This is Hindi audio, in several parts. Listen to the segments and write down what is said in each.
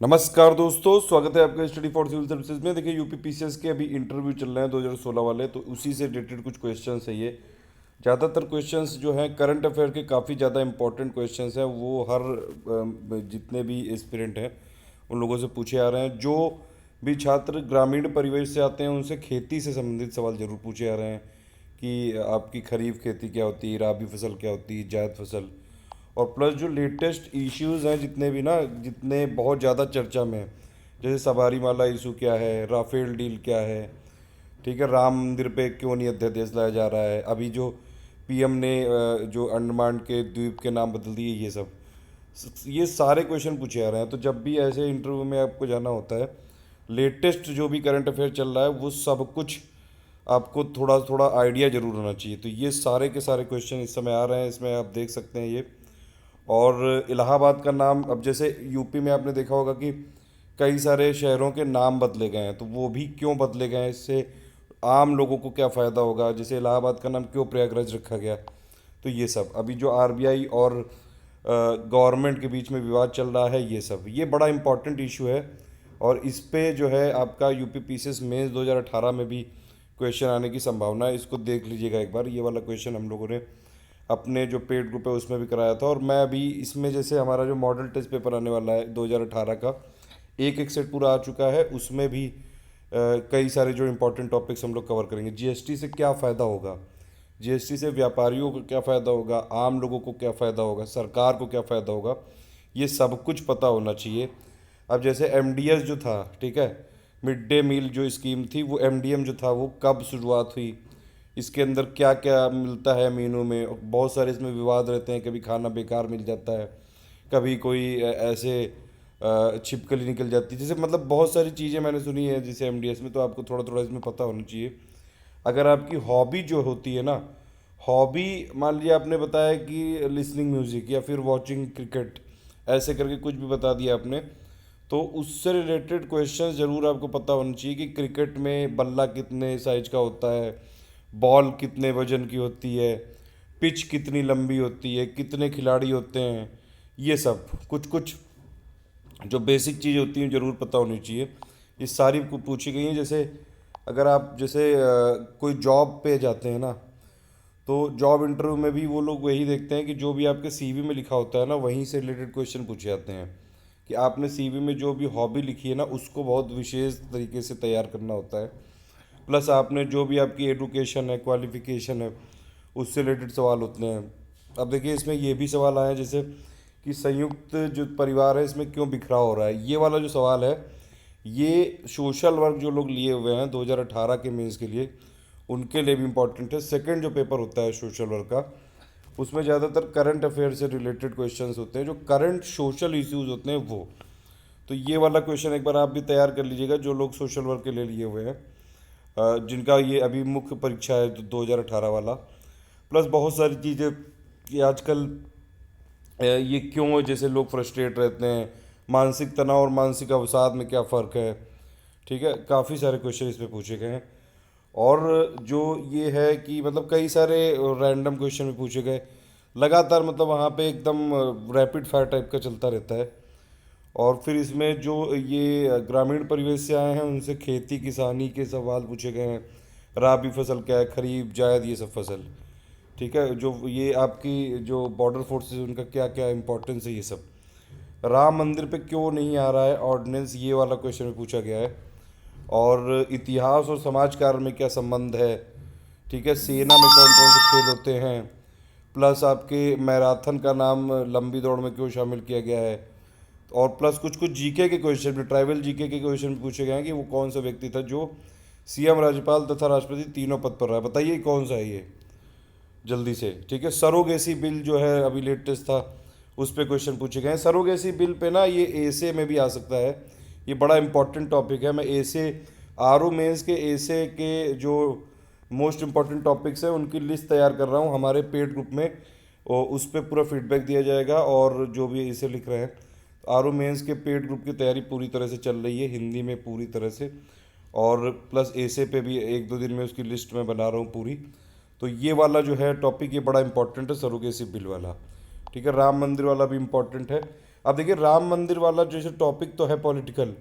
नमस्कार दोस्तों, स्वागत है आपका स्टडी फॉर सिविल सर्विसेज में। देखिए यूपी पीसीएस के अभी इंटरव्यू चल रहे हैं 2016 वाले, तो उसी से रिलेटेड कुछ क्वेश्चंस है ये। ज़्यादातर क्वेश्चंस जो हैं करंट अफेयर के काफ़ी ज़्यादा इंपॉर्टेंट क्वेश्चंस हैं, वो हर जितने भी एस्पिरेंट हैं उन लोगों से पूछे आ रहे हैं। जो भी छात्र ग्रामीण परिवेश से आते हैं उनसे खेती से संबंधित सवाल जरूर पूछे आ रहे हैं कि आपकी खरीफ खेती क्या होती है, राबी फसल क्या होती है, जायद फसल। और प्लस जो लेटेस्ट इश्यूज हैं जितने भी ना, जितने बहुत ज़्यादा चर्चा में हैं, जैसे सबरीमाला इशू क्या है, राफेल डील क्या है, ठीक है, राम मंदिर पे क्यों नहीं अध्यादेश लाया जा रहा है, अभी जो पीएम ने जो अंडमान के द्वीप के नाम बदल दिए, ये सारे क्वेश्चन पूछे आ रहे हैं। तो जब भी ऐसे इंटरव्यू में आपको जाना होता है, लेटेस्ट जो भी करंट अफेयर चल रहा है वो सब कुछ आपको थोड़ा थोड़ा आइडिया जरूर होना चाहिए। तो ये सारे के सारे क्वेश्चन इस समय आ रहे हैं, इसमें आप देख सकते हैं ये। और इलाहाबाद का नाम, अब जैसे यूपी में आपने देखा होगा कि कई सारे शहरों के नाम बदले गए हैं, तो वो भी क्यों बदले गए हैं, इससे आम लोगों को क्या फ़ायदा होगा। जैसे इलाहाबाद का नाम क्यों प्रयागराज रखा गया, तो ये सब अभी जो आरबीआई और गवर्नमेंट के बीच में विवाद चल रहा है, ये बड़ा इंपॉर्टेंट इशू है। और इस पे जो है आपका यूपी पीसीएस मेंस 2018 में भी क्वेश्चन आने की संभावना है। इसको देख लीजिएगा एक बार, ये वाला क्वेश्चन हम लोगों ने अपने जो पेड ग्रुप है उसमें भी कराया था। और मैं अभी इसमें, जैसे हमारा जो मॉडल टेस्ट पेपर आने वाला है 2018 का, एक एक सेट पूरा आ चुका है, उसमें भी कई सारे जो इंपॉर्टेंट टॉपिक्स हम लोग कवर करेंगे। जीएसटी से क्या फ़ायदा होगा, जीएसटी से व्यापारियों को क्या फ़ायदा होगा, आम लोगों को क्या फ़ायदा होगा, सरकार को क्या फ़ायदा होगा, ये सब कुछ पता होना चाहिए। अब जैसे एमडीएस जो था, ठीक है, मिड डे मील जो स्कीम थी, वो एमडीएम जो था वो कब शुरुआत हुई, इसके अंदर क्या क्या मिलता है मीनू में। और बहुत सारे इसमें विवाद रहते हैं, कभी खाना बेकार मिल जाता है, कभी कोई ऐसे छिपकली निकल जाती है, जैसे मतलब बहुत सारी चीज़ें मैंने सुनी है जैसे एमडीएस में। तो आपको थोड़ा थोड़ा इसमें पता होना चाहिए। अगर आपकी हॉबी जो होती है ना, हॉबी, मान लीजिए आपने बताया कि लिसनिंग म्यूज़िक या फिर वॉचिंग क्रिकेट, ऐसे करके कुछ भी बता दिया आपने, तो उससे रिलेटेड क्वेश्चन ज़रूर आपको पता होना चाहिए कि क्रिकेट में बल्ला कितने साइज का होता है, बॉल कितने वजन की होती है, पिच कितनी लंबी होती है, कितने खिलाड़ी होते हैं, ये सब कुछ कुछ जो बेसिक चीज़ होती हैं ज़रूर पता होनी चाहिए। ये सारी पूछी गई हैं। जैसे अगर आप जैसे कोई जॉब पे जाते हैं ना, तो जॉब इंटरव्यू में भी वो लोग वही देखते हैं कि जो भी आपके सीवी में लिखा होता है ना, वहीं से रिलेटेड क्वेश्चन पूछे जाते हैं कि आपने सीवी में जो भी हॉबी लिखी है ना, उसको बहुत विशेष तरीके से तैयार करना होता है। प्लस आपने जो भी आपकी एडुकेशन है, क्वालिफिकेशन है, उससे रिलेटेड सवाल होते हैं। अब देखिए इसमें ये भी सवाल आया जैसे कि संयुक्त जो परिवार है इसमें क्यों बिखराव हो रहा है, ये वाला जो सवाल है, ये सोशल वर्क जो लोग लिए हुए हैं 2018 के मेंस के लिए, उनके लिए भी इम्पोर्टेंट है। सेकंड जो पेपर होता है सोशल वर्क का, उसमें ज़्यादातर करंट अफेयर से रिलेटेड क्वेश्चंस होते हैं, जो करंट सोशल इश्यूज होते हैं वो। तो ये वाला क्वेश्चन एक बार आप भी तैयार कर लीजिएगा, जो लोग सोशल वर्क के लिए लिए हुए हैं, जिनका ये अभी मुख्य परीक्षा है 2018 वाला। प्लस बहुत सारी चीज़ें कि आजकल ये क्यों जैसे लोग फ्रस्ट्रेट रहते हैं, मानसिक तनाव और मानसिक अवसाद में क्या फ़र्क है, ठीक है, काफ़ी सारे क्वेश्चन इसमें पूछे गए हैं। और जो ये है कि मतलब कई सारे रैंडम क्वेश्चन भी पूछे गए लगातार, मतलब वहाँ पे एकदम रैपिड फायर टाइप का चलता रहता है। और फिर इसमें जो ये ग्रामीण परिवेश से आए हैं उनसे खेती किसानी के सवाल पूछे गए हैं, राबी फसल क्या है, खरीफ जायद ये सब फसल, ठीक है, जो ये आपकी जो बॉर्डर फोर्सेस उनका क्या क्या इंपॉर्टेंस है, ये सब। राम मंदिर पे क्यों नहीं आ रहा है ऑर्डिनेंस, ये वाला क्वेश्चन भी पूछा गया है। और इतिहास और समाज कार्य में क्या संबंध है, ठीक है, सेना में कौन कौन से खेल होते हैं, प्लस आपके मैराथन का नाम लंबी दौड़ में क्यों शामिल किया गया है। और प्लस कुछ कुछ जीके के क्वेश्चन भी, ट्राइबल जीके के क्वेश्चन भी पूछे गए हैं कि वो कौन सा व्यक्ति था जो सीएम, राज्यपाल तथा राष्ट्रपति तीनों पद पर रहा है, बताइए कौन सा है ये, जल्दी से। ठीक है, सरोगेसी बिल जो है अभी लेटेस्ट था, उस पर क्वेश्चन पूछे गए हैं। सरोगेसी बिल पे ना ये एसे में भी आ सकता है, ये बड़ा इंपॉर्टेंट टॉपिक है। मैं एसे, आर ओ मेंस के एसे के जो मोस्ट इंपॉर्टेंट टॉपिक्स हैं उनकी लिस्ट तैयार कर रहा हूँ हमारे पेड ग्रुप में, और उस पर पूरा फीडबैक दिया जाएगा। और जो भी इसे लिख रहे हैं, आर ओ मेंस के पेड ग्रुप की तैयारी पूरी तरह से चल रही है, हिंदी में पूरी तरह से। और प्लस एसे पे भी एक दो दिन में उसकी लिस्ट मैं बना रहा हूँ पूरी। तो ये वाला जो है टॉपिक, ये बड़ा इंपॉर्टेंट है, सरोगेसी बिल वाला। ठीक है, राम मंदिर वाला भी इम्पोर्टेंट है। अब देखिए राम मंदिर वाला जैसे टॉपिक तो है पॉलिटिकल,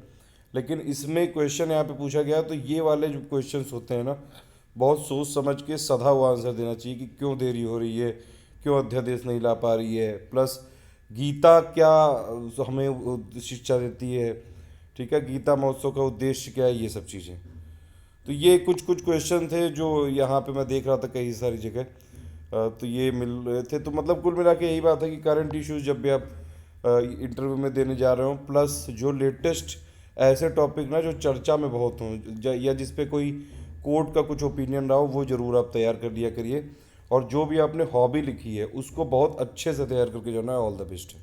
लेकिन इसमें क्वेश्चन यहाँ पे पूछा गया, तो ये वाले जो क्वेश्चंस होते हैं ना, बहुत सोच समझ के सधा हुआ आंसर देना चाहिए कि क्यों देरी हो रही है, क्यों अध्यादेश नहीं ला पा रही है, प्लस गीता क्या हमें शिक्षा देती है, ठीक है, गीता महोत्सव का उद्देश्य क्या है, ये सब चीज़ें। तो ये कुछ कुछ क्वेश्चन थे जो यहाँ पे मैं देख रहा था कई सारी जगह, तो ये मिल रहे थे। तो मतलब कुल मिला के यही बात है कि करंट इश्यूज जब भी आप इंटरव्यू में देने जा रहे हो, प्लस जो लेटेस्ट ऐसे टॉपिक ना जो चर्चा में बहुत हों, या जिस पे कोई कोर्ट का कुछ ओपिनियन रहा हो, वो ज़रूर आप तैयार कर लिया करिए। और जो भी आपने हॉबी लिखी है उसको बहुत अच्छे से तैयार करके जाना है। All the best.